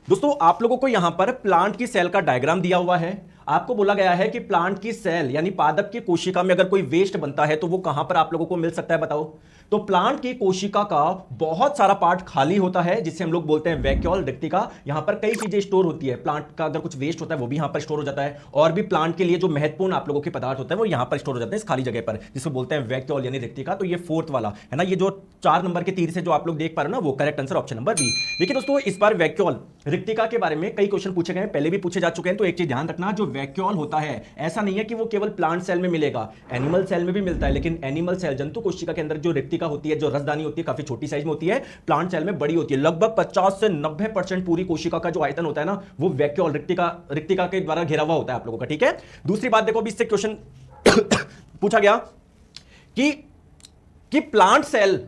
दोस्तों आप लोगों को यहां पर प्लांट की सेल का डायग्राम दिया हुआ है। आपको बोला गया है कि प्लांट की सेल यानी पादप की कोशिका में अगर कोई वेस्ट बनता है तो वो कहां पर आप लोगों को मिल सकता है बताओ। तो प्लांट की कोशिका का बहुत सारा पार्ट खाली होता है जिसे हम लोग बोलते हैं वैक्यूल रिक्तिका। यहां पर कई चीजें स्टोर होती है, प्लांट का अगर कुछ वेस्ट होता है वो भी यहां पर स्टोर हो जाता है, और भी प्लांट के लिए जो महत्वपूर्ण आप लोगों के पदार्थ होते हैं वो यहां पर स्टोर हो जाते हैं इस खाली जगह पर, जिसको बोलते हैं वैक्यूल यानी रिक्तिका। तो ये फोर्थ वाला है ना, ये जो 4 नंबर के तीर से जो आप लोग देख पा रहे हो ना, वो correct answer option number B. देखिए दोस्तों इस बार वैक्यूल रिक्तिका के बारे में कई क्वेश्चन पूछे गए, पहले भी पूछे जा चुके हैं। तो एक चीज ध्यान रखना, जो वैक्यूल होता है ऐसा नहीं है कि वो केवल प्लांट सेल में मिलेगा, एनिमल सेल में भी मिलता है। लेकिन एनिमल सेल जंतु कोशिका के अंदर जो रिक्तिका होती है, जो रसदानी होती है, काफी छोटी साइज में होती है। प्लांट सेल में बड़ी होती है, लगभग 50 से 90% पूरी कोशिका का जो आयतन होता है ना, वो वैक्यूल रिक्तिका के द्वारा घेरा हुआ होता है आप लोगों का। ठीक है, दूसरी बात देखो, अभी इससे क्वेश्चन पूछा गया कि प्लांट सेल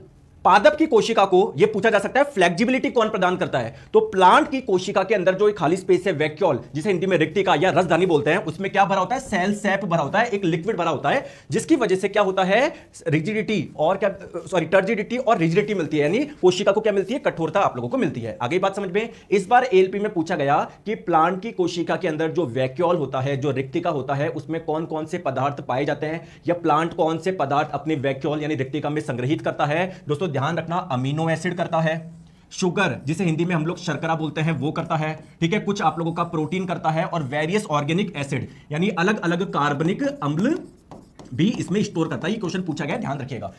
पादप की कोशिका को यह पूछा जा सकता है फ्लेक्सिबिलिटी कौन प्रदान करता है। तो प्लांट की कोशिका के अंदर जो एक खाली स्पेस है वैक्यूल, जिसे हिंदी में रिक्तिका या रसदानी बोलते हैं, उसमें क्या भरा होता है, सेल सैप भरा होता है, एक लिक्विड भरा होता है, जिसकी वजह से क्या होता है, रिजिडिटी और क्या सॉरी टर्जिडिटी और रिजिडिटी मिलती है, यानी कोशिका को क्या मिलती है, कठोरता आप लोगों को मिलती है। आगे बात समझ में। इस बार एलपी में पूछा गया कि प्लांट की कोशिका के अंदर जो वैक्यूल होता है, जो रिक्तिका होता है, उसमें कौन कौन से पदार्थ पाए जाते हैं, या प्लांट कौन से पदार्थ अपने वैक्यूल यानी रिक्तिका में संग्रहित करता है। दोस्तों ध्यान रखना, अमीनो एसिड करता है, शुगर जिसे हिंदी में हम लोग शर्करा बोलते हैं वो करता है, ठीक है, कुछ आप लोगों का प्रोटीन करता है, और वेरियस ऑर्गेनिक एसिड यानी अलग अलग कार्बनिक अम्ल भी इसमें स्टोर करता है। ये क्वेश्चन पूछा गया, ध्यान रखिएगा।